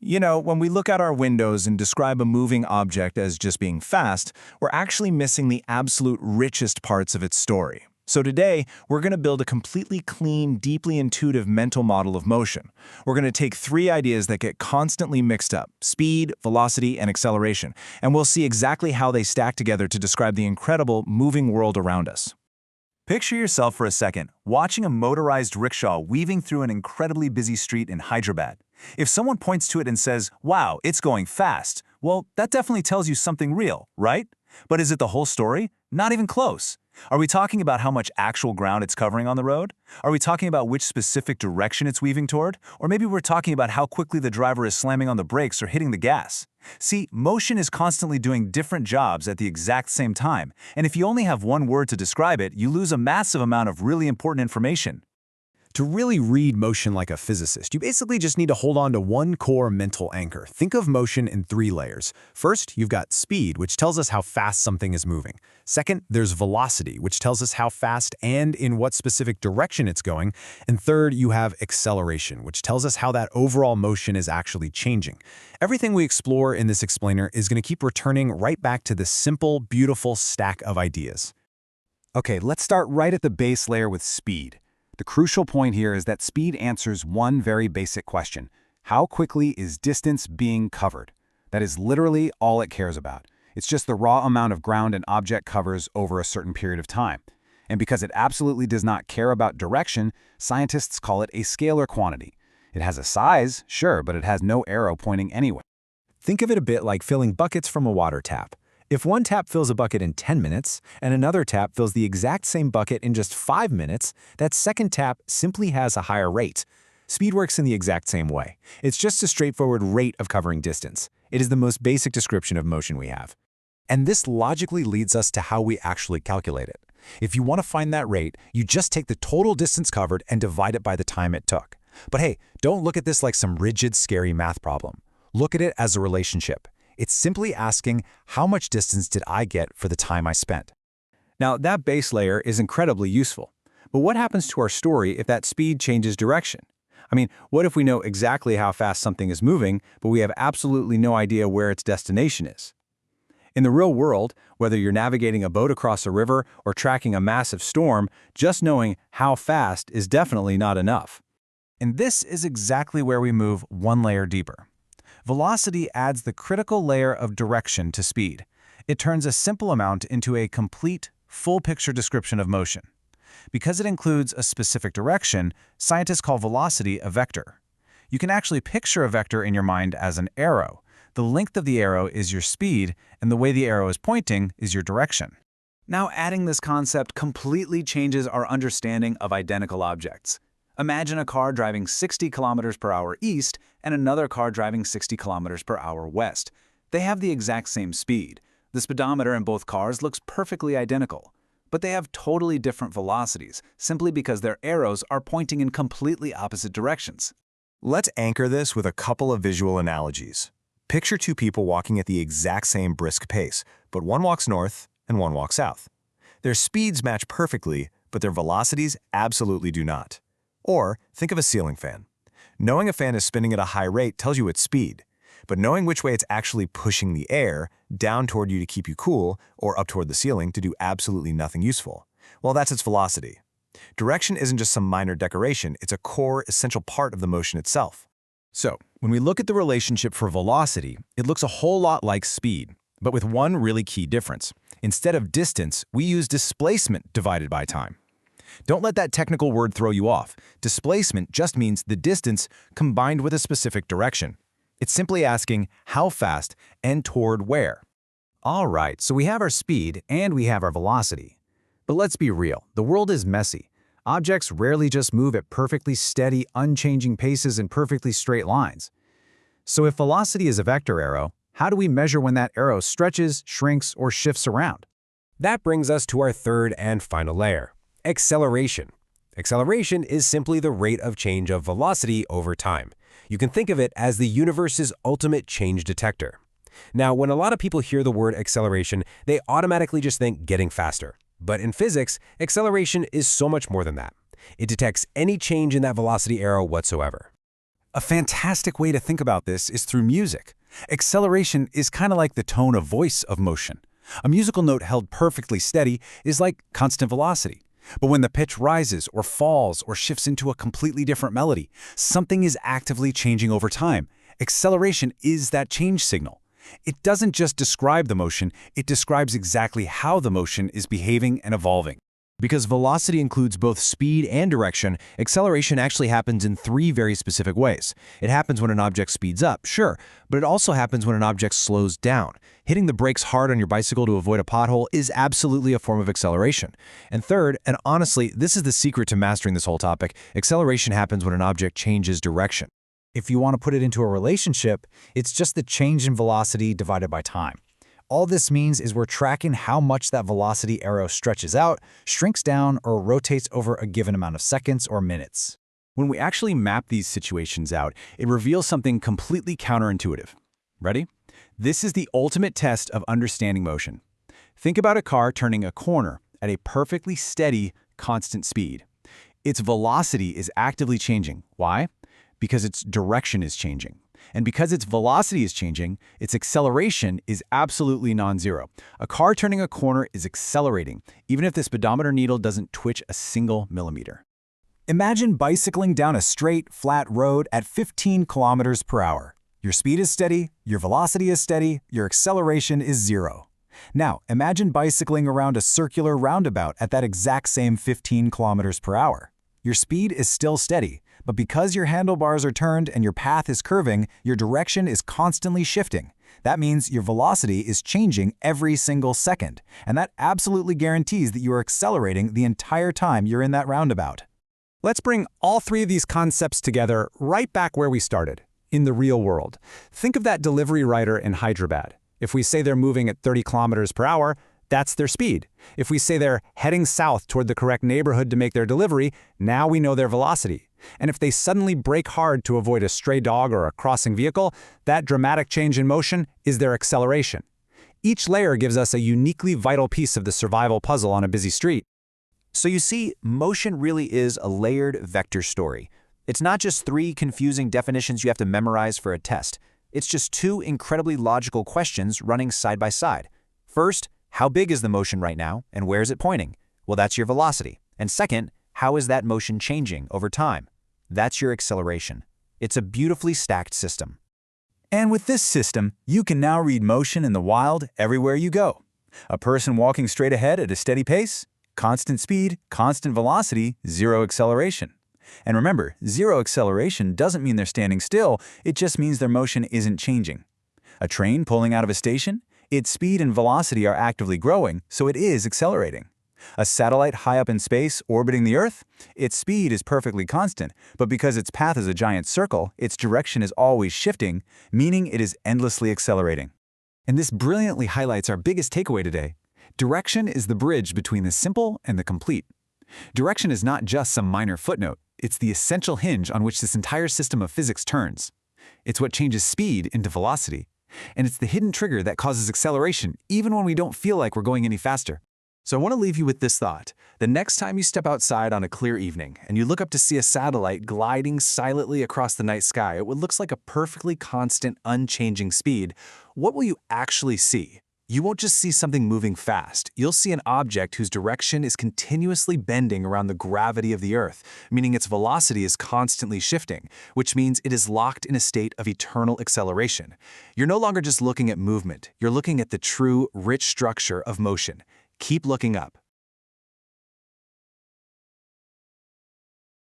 You know, when we look out our windows and describe a moving object as just being fast, we're actually missing the absolute richest parts of its story. So today, we're going to build a completely clean, deeply intuitive mental model of motion. We're going to take three ideas that get constantly mixed up: speed, velocity, and acceleration, and we'll see exactly how they stack together to describe the incredible moving world around us. Picture yourself for a second watching a motorized rickshaw weaving through an incredibly busy street in Hyderabad. If someone points to it and says, "Wow, it's going fast," well, that definitely tells you something real, right? But is it the whole story? Not even close. Are we talking about how much actual ground it's covering on the road? Are we talking about which specific direction it's weaving toward? Or maybe we're talking about how quickly the driver is slamming on the brakes or hitting the gas. See, motion is constantly doing different jobs at the exact same time, and if you only have one word to describe it, you lose a massive amount of really important information. To really read motion like a physicist, you basically just need to hold on to one core mental anchor. Think of motion in three layers. First, you've got speed, which tells us how fast something is moving. Second, there's velocity, which tells us how fast and in what specific direction it's going. And third, you have acceleration, which tells us how that overall motion is actually changing. Everything we explore in this explainer is going to keep returning right back to this simple, beautiful stack of ideas. Okay, let's start right at the base layer with speed. The crucial point here is that speed answers one very basic question: how quickly is distance being covered? That is literally all it cares about. It's just the raw amount of ground an object covers over a certain period of time. And because it absolutely does not care about direction, scientists call it a scalar quantity. It has a size, sure, but it has no arrow pointing anywhere. Think of it a bit like filling buckets from a water tap. If one tap fills a bucket in 10 minutes and another tap fills the exact same bucket in just 5 minutes, that second tap simply has a higher rate. Speed works in the exact same way. It's just a straightforward rate of covering distance. It is the most basic description of motion we have. And this logically leads us to how we actually calculate it. If you want to find that rate, you just take the total distance covered and divide it by the time it took. But hey, don't look at this like some rigid, scary math problem. Look at it as a relationship. It's simply asking, how much distance did I get for the time I spent? Now, that base layer is incredibly useful. But what happens to our story if that speed changes direction? I mean, what if we know exactly how fast something is moving, but we have absolutely no idea where its destination is? In the real world, whether you're navigating a boat across a river or tracking a massive storm, just knowing how fast is definitely not enough. And this is exactly where we move one layer deeper. Velocity adds the critical layer of direction to speed. It turns a simple amount into a complete, full-picture description of motion. Because it includes a specific direction, scientists call velocity a vector. You can actually picture a vector in your mind as an arrow. The length of the arrow is your speed, and the way the arrow is pointing is your direction. Now, adding this concept completely changes our understanding of identical objects. Imagine a car driving 60 kilometers per hour east and another car driving 60 kilometers per hour west. They have the exact same speed. The speedometer in both cars looks perfectly identical. But they have totally different velocities, simply because their arrows are pointing in completely opposite directions. Let's anchor this with a couple of visual analogies. Picture two people walking at the exact same brisk pace, but one walks north and one walks south. Their speeds match perfectly, but their velocities absolutely do not. Or think of a ceiling fan. Knowing a fan is spinning at a high rate tells you its speed, but knowing which way it's actually pushing the air down toward you to keep you cool or up toward the ceiling to do absolutely nothing useful, well, that's its velocity. Direction isn't just some minor decoration, it's a core, essential part of the motion itself. So, when we look at the relationship for velocity, it looks a whole lot like speed, but with one really key difference. Instead of distance, we use displacement divided by time. Don't let that technical word throw you off. Displacement just means the distance combined with a specific direction. It's simply asking how fast and toward where. All right, so we have our speed and we have our velocity. But let's be real, the world is messy. Objects rarely just move at perfectly steady, unchanging paces in perfectly straight lines. So if velocity is a vector arrow, how do we measure when that arrow stretches, shrinks, or shifts around? That brings us to our third and final layer. Acceleration. Acceleration is simply the rate of change of velocity over time. You can think of it as the universe's ultimate change detector. Now, when a lot of people hear the word acceleration, they automatically just think getting faster. But in physics, acceleration is so much more than that. It detects any change in that velocity arrow whatsoever. A fantastic way to think about this is through music. Acceleration is kind of like the tone of voice of motion. A musical note held perfectly steady is like constant velocity. But when the pitch rises or falls or shifts into a completely different melody, something is actively changing over time. Acceleration is that change signal. It doesn't just describe the motion, it describes exactly how the motion is behaving and evolving. Because velocity includes both speed and direction, acceleration actually happens in three very specific ways. It happens when an object speeds up, sure, but it also happens when an object slows down. Hitting the brakes hard on your bicycle to avoid a pothole is absolutely a form of acceleration. And third, and honestly, this is the secret to mastering this whole topic, acceleration happens when an object changes direction. If you want to put it into a relationship, it's just the change in velocity divided by time. All this means is we're tracking how much that velocity arrow stretches out, shrinks down, or rotates over a given amount of seconds or minutes. When we actually map these situations out, it reveals something completely counterintuitive. Ready? This is the ultimate test of understanding motion. Think about a car turning a corner at a perfectly steady, constant speed. Its velocity is actively changing. Why? Because its direction is changing. And because its velocity is changing, its acceleration is absolutely non-zero. A car turning a corner is accelerating, even if the speedometer needle doesn't twitch a single millimeter. Imagine bicycling down a straight, flat road at 15 kilometers per hour. Your speed is steady, your velocity is steady, your acceleration is zero. Now, imagine bicycling around a circular roundabout at that exact same 15 kilometers per hour. Your speed is still steady, but because your handlebars are turned and your path is curving, your direction is constantly shifting. That means your velocity is changing every single second, and that absolutely guarantees that you are accelerating the entire time you're in that roundabout. Let's bring all three of these concepts together right back where we started, in the real world. Think of that delivery rider in Hyderabad. If we say they're moving at 30 kilometers per hour, that's their speed. If we say they're heading south toward the correct neighborhood to make their delivery, now we know their velocity. And if they suddenly brake hard to avoid a stray dog or a crossing vehicle, that dramatic change in motion is their acceleration. Each layer gives us a uniquely vital piece of the survival puzzle on a busy street. So you see, motion really is a layered vector story. It's not just three confusing definitions you have to memorize for a test. It's just two incredibly logical questions running side by side. First, how big is the motion right now, and where is it pointing? Well, that's your velocity. And second, how is that motion changing over time? That's your acceleration. It's a beautifully stacked system. And with this system, you can now read motion in the wild everywhere you go. A person walking straight ahead at a steady pace, constant speed, constant velocity, zero acceleration. And remember, zero acceleration doesn't mean they're standing still, it just means their motion isn't changing. A train pulling out of a station, its speed and velocity are actively growing, so it is accelerating. A satellite high up in space orbiting the Earth, its speed is perfectly constant, but because its path is a giant circle, its direction is always shifting, meaning it is endlessly accelerating. And this brilliantly highlights our biggest takeaway today. Direction is the bridge between the simple and the complete. Direction is not just some minor footnote, it's the essential hinge on which this entire system of physics turns. It's what changes speed into velocity. And it's the hidden trigger that causes acceleration even when we don't feel like we're going any faster. So I want to leave you with this thought. The next time you step outside on a clear evening and you look up to see a satellite gliding silently across the night sky at what looks like a perfectly constant, unchanging speed, what will you actually see? You won't just see something moving fast. You'll see an object whose direction is continuously bending around the gravity of the Earth, meaning its velocity is constantly shifting, which means it is locked in a state of eternal acceleration. You're no longer just looking at movement. You're looking at the true, rich structure of motion. Keep looking up.